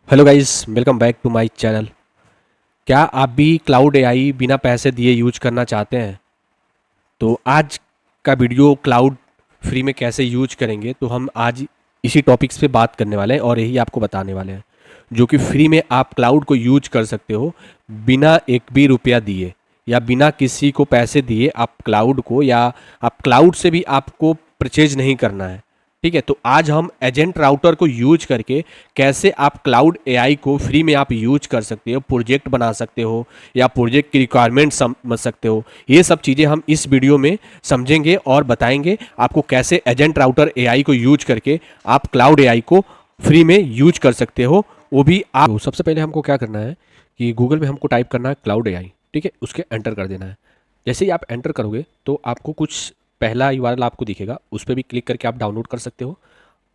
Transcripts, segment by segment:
Hello guys, welcome back to my channel. क्या आप भी क्लाउड एआई बिना पैसे दिए यूज करना चाहते हैं? तो आज का वीडियो क्लाउड फ्री में कैसे यूज करेंगे, तो हम आज इसी टॉपिक्स पे बात करने वाले हैं और यही आपको बताने वाले हैं, जो कि फ्री में आप क्लाउड को यूज कर सकते हो बिना एक भी रुपया दिए या बिना किसी को पैसे दिए। आप क्लाउड को या आप क्लाउड से भी आपको परचेज नहीं करना है। ठीक है, तो आज हम एजेंट राउटर को यूज करके कैसे आप क्लाउड एआई को फ्री में आप यूज कर सकते हो, प्रोजेक्ट बना सकते हो या प्रोजेक्ट की रिक्वायरमेंट समझ सकते हो। ये सब चीज़ें हम इस वीडियो में समझेंगे और बताएंगे आपको कैसे एजेंट राउटर एआई को यूज करके आप क्लाउड एआई को फ्री में यूज कर सकते हो, वो भी आप। तो सबसे पहले हमको क्या करना है कि गूगल में हमको टाइप करना है क्लाउड एआई। ठीक है, उसके एंटर कर देना है। जैसे ही आप एंटर करोगे तो आपको कुछ पहला यूआरएल आपको दिखेगा, उस पर भी क्लिक करके आप डाउनलोड कर सकते हो।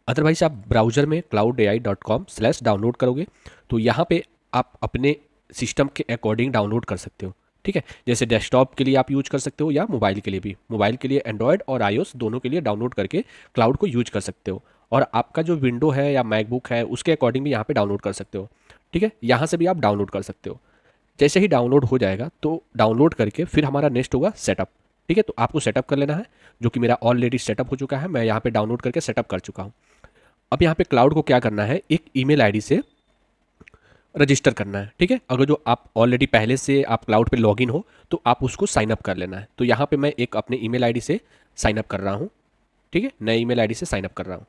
अदरवाइज आप ब्राउज़र में cloudai.com/डाउनलोड करोगे तो यहाँ पे आप अपने सिस्टम के अकॉर्डिंग डाउनलोड कर सकते हो। ठीक है, जैसे डेस्कटॉप के लिए आप यूज कर सकते हो या मोबाइल के लिए भी। मोबाइल के लिए एंड्रॉयड और आईओएस दोनों के लिए डाउनलोड करके क्लाउड को यूज कर सकते हो। और आपका जो विंडो है या मैकबुक है उसके अकॉर्डिंग भी यहाँ पे डाउनलोड कर सकते हो। ठीक है, यहाँ से भी आप डाउनलोड कर सकते हो। जैसे ही डाउनलोड हो जाएगा तो डाउनलोड करके फिर हमारा नेक्स्ट होगा सेटअप। ठीक है, तो आपको सेटअप कर लेना है, जो कि मेरा ऑलरेडी सेटअप हो चुका है। मैं यहाँ पे डाउनलोड करके सेटअप कर चुका हूँ। अब यहाँ पे क्लाउड को क्या करना है, एक ईमेल आईडी से रजिस्टर करना है। ठीक है, अगर जो आप ऑलरेडी पहले से आप क्लाउड पे लॉगिन हो तो आप उसको साइन अप कर लेना है। तो यहाँ पे मैं एक अपने ईमेल आईडी से साइन अप कर रहा हूँ। ठीक है, नए ईमेल आईडी से साइन अप कर रहा हूँ।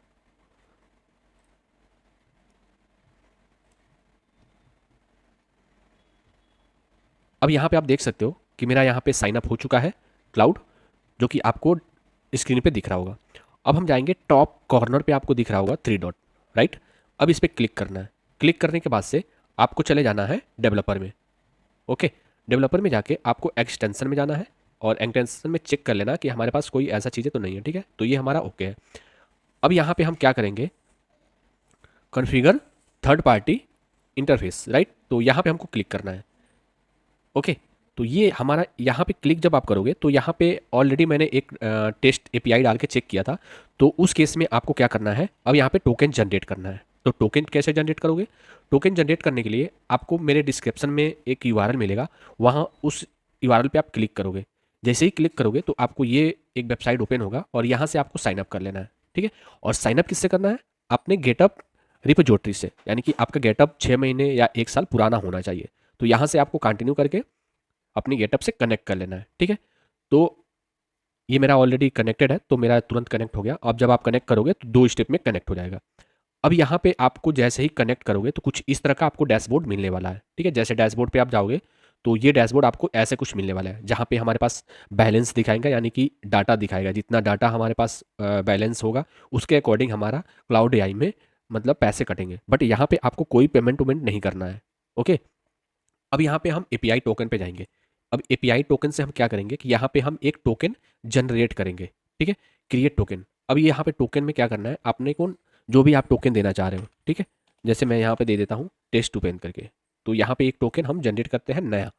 अब यहाँ पे आप देख सकते हो कि मेरा यहाँ पे साइन अप हो चुका है क्लाउड, जो कि आपको स्क्रीन पे दिख रहा होगा। अब हम जाएंगे टॉप कॉर्नर पे, आपको दिख रहा होगा 3 डॉट, राइट। अब इस पर क्लिक करना है। क्लिक करने के बाद से आपको चले जाना है डेवलपर में। ओके, डेवलपर में जाके आपको एक्सटेंशन में जाना है और एक्सटेंशन में चेक कर लेना कि हमारे पास कोई ऐसा चीज़ें तो नहीं है। ठीक है, तो ये हमारा ओके है। अब यहाँ पे हम क्या करेंगे, configure third party interface, right. तो यहाँ पे हमको क्लिक करना है। ओके, तो ये हमारा यहाँ पे क्लिक जब आप करोगे तो यहाँ पे ऑलरेडी मैंने एक टेस्ट एपीआई डाल के चेक किया था। तो उस केस में आपको क्या करना है, अब यहाँ पे टोकन जनरेट करना है। तो टोकन कैसे जनरेट करोगे? टोकन जनरेट करने के लिए आपको मेरे डिस्क्रिप्शन में एक यूआरएल मिलेगा, वहाँ उस यूआरएल पे आप क्लिक करोगे। जैसे ही क्लिक करोगे तो आपको ये एक वेबसाइट ओपन होगा और यहाँ से आपको साइनअप कर लेना है। ठीक है, और साइनअप किससे करना है? अपने गेटअप रिपोजिटरी से, यानी कि आपका गेटअप 6 महीने या 1 साल पुराना होना चाहिए। तो यहाँ से आपको कंटिन्यू करके अपनी गेटअप से कनेक्ट कर लेना है। ठीक है, तो ये मेरा ऑलरेडी कनेक्टेड है तो मेरा तुरंत कनेक्ट हो गया। अब जब आप कनेक्ट करोगे तो 2 स्टेप में कनेक्ट हो जाएगा। अब यहाँ पे आपको जैसे ही कनेक्ट करोगे तो कुछ इस तरह का आपको डैशबोर्ड मिलने वाला है। ठीक है, जैसे डैशबोर्ड पे आप जाओगे तो ये डैशबोर्ड आपको ऐसे कुछ मिलने वाला है, जहाँ पे हमारे पास बैलेंस दिखाएगा, यानी कि डाटा दिखाएगा। जितना डाटा हमारे पास बैलेंस होगा उसके अकॉर्डिंग हमारा क्लाउड एआई में मतलब पैसे कटेंगे। बट यहाँ पे आपको कोई पेमेंट वेमेंट नहीं करना है। ओके, अब यहाँ पे हम एपीआई टोकन पे जाएंगे। अब एपीआई टोकन से हम क्या करेंगे कि यहाँ पे हम एक टोकन जनरेट करेंगे। ठीक है, क्रिएट टोकन। अब ये यहाँ पे टोकन में क्या करना है, आपने कौन जो भी आप टोकन देना चाह रहे हो। ठीक है, जैसे मैं यहाँ पे दे देता हूँ टेस्ट टू पेन करके। तो यहाँ पे एक टोकन हम जनरेट करते हैं नया।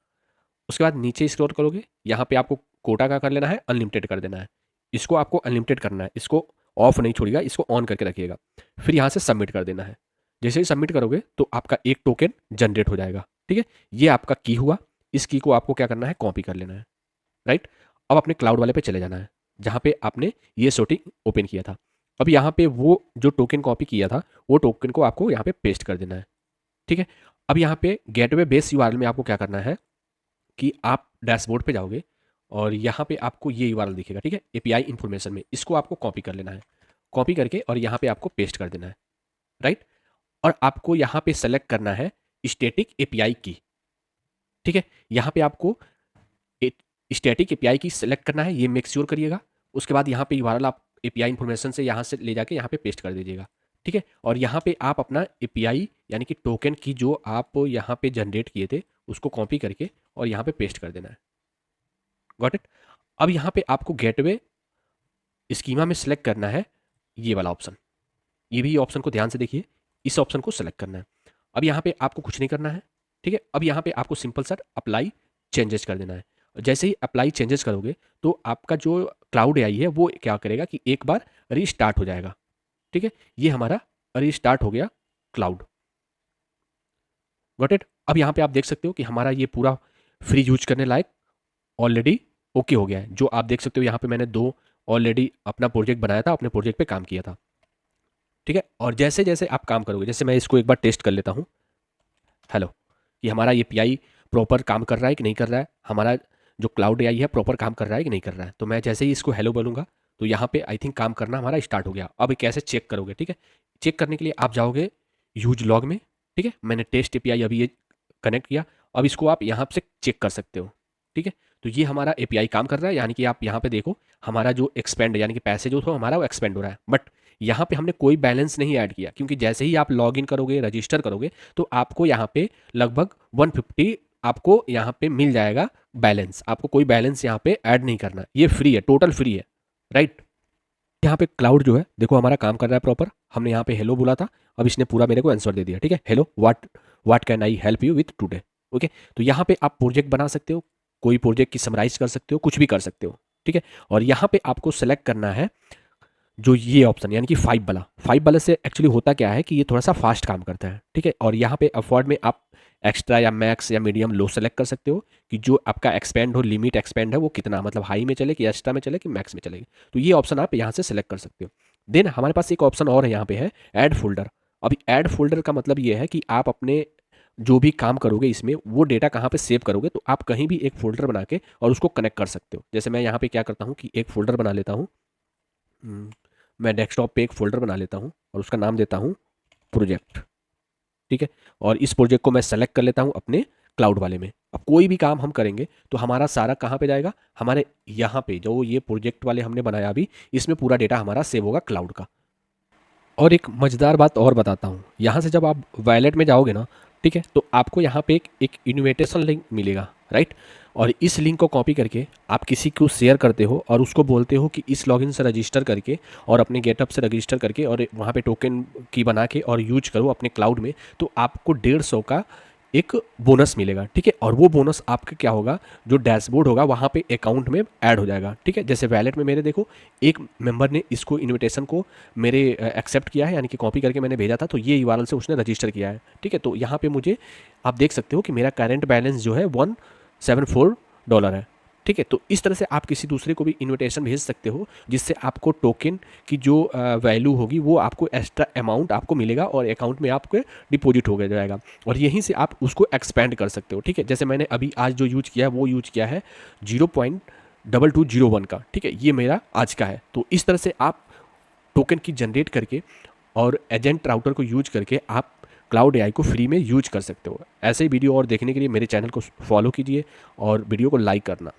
उसके बाद नीचे स्क्रॉल करोगे, यहाँ पे आपको कोटा का कर लेना है, अनलिमिटेड कर देना है। इसको आपको अनलिमिटेड करना है, इसको ऑफ नहीं छोड़िएगा, इसको ऑन करके रखिएगा। फिर यहाँ से सबमिट कर देना है। जैसे ही सबमिट करोगे तो आपका एक टोकन जनरेट हो जाएगा। ठीक है, ये आपका की हुआ। इस की को आपको क्या करना है, कॉपी कर लेना है, राइट। अब अपने क्लाउड वाले पे चले जाना है, जहाँ पे आपने ये सेटिंग ओपन किया था। अब यहाँ पे वो जो टोकन कॉपी किया था वो टोकन को आपको यहाँ पे पेस्ट कर देना है। ठीक है, अब यहाँ पे गेटवे बेस यूआरएल में आपको क्या करना है कि आप डैशबोर्ड पे जाओगे और यहाँ पे आपको ये यूआरएल दिखेगा। ठीक है, एपीआई इन्फॉर्मेशन में इसको आपको कॉपी कर लेना है। कॉपी करके और यहाँ पे आपको पेस्ट कर देना है, राइट। और आपको यहाँ पे सेलेक्ट करना है स्टैटिक एपीआई की। ठीक है, यहाँ पे आपको स्टैटिक एपीआई की सेलेक्ट करना है, ये मेक श्योर करिएगा। उसके बाद यहाँ पे यूआरएल आप एपीआई इन्फॉर्मेशन से यहाँ से ले जाके यहाँ पे पेस्ट कर दीजिएगा। ठीक है, और यहाँ पे आप अपना एपीआई यानी कि टोकन की जो आप यहाँ पे जनरेट किए थे उसको कॉपी करके और यहाँ पे पेस्ट कर देना है। Got it. अब यहाँ पे आपको गेटवे स्कीमा में सेलेक्ट करना है ये वाला ऑप्शन। ये भी ऑप्शन को ध्यान से देखिए, इस ऑप्शन को सेलेक्ट करना है। अब यहाँ पे आपको कुछ नहीं करना है। ठीक है, अब यहाँ पे आपको सिंपल सा अप्लाई चेंजेस कर देना है। जैसे ही अप्लाई चेंजेस करोगे तो आपका जो क्लाउड एआई है वो क्या करेगा कि एक बार रीस्टार्ट हो जाएगा। ठीक है, ये हमारा रीस्टार्ट हो गया क्लाउड। Got it. अब यहाँ पे आप देख सकते हो कि हमारा ये पूरा फ्री यूज करने लायक ऑलरेडी ओके हो गया है। जो आप देख सकते हो यहाँ पे मैंने 2 ऑलरेडी अपना प्रोजेक्ट बनाया था, अपने प्रोजेक्ट पे काम किया था, ठीक है। और जैसे जैसे आप काम करोगे, जैसे मैं इसको एक बार टेस्ट कर लेता हूँ, हेलो, कि हमारा ये पीआई प्रॉपर काम कर रहा है कि नहीं कर रहा है, हमारा जो क्लाउड एआई है प्रॉपर काम कर रहा है कि नहीं कर रहा है। तो मैं जैसे ही इसको हेलो बोलूँगा तो यहाँ पे आई थिंक काम करना हमारा स्टार्ट हो गया। अब ये कैसे चेक करोगे, ठीक है। चेक करने के लिए आप जाओगे यूज लॉग में, ठीक है। मैंने टेस्ट एपीआई अभी ये कनेक्ट किया, अब इसको आप यहाँ से चेक कर सकते हो, ठीक है। तो ये हमारा एपीआई काम कर रहा है, यानी कि आप यहाँ पे देखो हमारा जो एक्सपेंड यानी कि पैसे जो था हमारा वो एक्सपेंड हो रहा है। बट यहाँ पे हमने कोई बैलेंस नहीं ऐड किया, क्योंकि जैसे ही आप लॉग इन करोगे, रजिस्टर करोगे, तो आपको यहाँ पे लगभग 150 आपको यहाँ पे मिल जाएगा बैलेंस। आपको कोई बैलेंस यहाँ पे ऐड नहीं करना, ये फ्री है, टोटल फ्री है, राइट। यहाँ पे क्लाउड जो है देखो हमारा काम कर रहा है प्रॉपर। हमने यहाँ पे हेलो बोला था, अब इसने पूरा मेरे को आंसर दे दिया, ठीक है। Hello, what can I help you with today, okay. तो यहाँ पे आप प्रोजेक्ट बना सकते हो, कोई प्रोजेक्ट की समराइज कर सकते हो, कुछ भी कर सकते हो, ठीक है। और यहाँ पे आपको सेलेक्ट करना है जो ये ऑप्शन यानी कि 5 वाला से एक्चुअली होता क्या है कि ये थोड़ा सा फास्ट काम करता है, ठीक है। और यहाँ पे अफोर्ड में आप एक्स्ट्रा या मैक्स या मीडियम लो सेलेक्ट कर सकते हो कि जो आपका एक्सपेंड हो, लिमिट एक्सपेंड है वो कितना, मतलब हाई में चले कि एक्स्ट्रा में चले कि मैक्स में चलेगी। तो ये ऑप्शन आप यहाँ से सेलेक्ट कर सकते हो। देन हमारे पास एक ऑप्शन और है यहाँ पे है ऐड फोल्डर। अभी ऐड फोल्डर का मतलब ये है कि आप अपने जो भी काम करोगे इसमें वो डेटा कहाँ पे सेव करोगे, तो आप कहीं भी एक फोल्डर बना के और उसको कनेक्ट कर सकते हो। जैसे मैं यहाँ पे क्या करता हूँ कि एक फोल्डर बना लेता हूँ, मैं डेस्कटॉप पे एक फ़ोल्डर बना लेता हूँ और उसका नाम देता हूँ प्रोजेक्ट, ठीक है। और इस प्रोजेक्ट को मैं सेलेक्ट कर लेता हूँ अपने क्लाउड वाले में। अब कोई भी काम हम करेंगे तो हमारा सारा कहाँ पे जाएगा, हमारे यहाँ पे जो ये प्रोजेक्ट वाले हमने बनाया अभी, इसमें पूरा डेटा हमारा सेव होगा क्लाउड का। और एक मज़ेदार बात और बताता हूँ, यहाँ से जब आप वॉलेट में जाओगे ना, ठीक है, तो आपको यहाँ पे एक इनविटेशन लिंक मिलेगा, राइट। और इस लिंक को कॉपी करके आप किसी को शेयर करते हो और उसको बोलते हो कि इस लॉगिन से रजिस्टर करके और अपने गेटअप से रजिस्टर करके और वहाँ पे टोकन की बना के और यूज करो अपने क्लाउड में, तो आपको 150 का एक बोनस मिलेगा, ठीक है। और वो बोनस आपका क्या होगा, जो डैशबोर्ड होगा वहाँ पे अकाउंट में ऐड हो जाएगा, ठीक है। जैसे वैलेट में मेरे देखो एक मेंबर ने इसको इनविटेशन को मेरे एक्सेप्ट किया है, यानी कि कॉपी करके मैंने भेजा था, तो ये यूआरएल से उसने रजिस्टर किया है, ठीक है। तो यहाँ पे मुझे आप देख सकते हो कि मेरा करंट बैलेंस जो है $174 है, ठीक है। तो इस तरह से आप किसी दूसरे को भी इनविटेशन भेज सकते हो, जिससे आपको टोकन की जो वैल्यू होगी वो आपको एक्स्ट्रा अमाउंट आपको मिलेगा और अकाउंट में आपके डिपॉजिट हो जाएगा। और यहीं से आप उसको एक्सपेंड कर सकते हो, ठीक है। जैसे मैंने अभी आज जो यूज किया है वो यूज किया है 0.2201 का, ठीक है। ये मेरा आज का है। तो इस तरह से आप टोकन की जनरेट करके और एजेंट राउटर को यूज करके आप क्लाउड एआई को फ्री में यूज कर सकते हो। ऐसे ही वीडियो और देखने के लिए मेरे चैनल को फॉलो कीजिए और वीडियो को लाइक करना।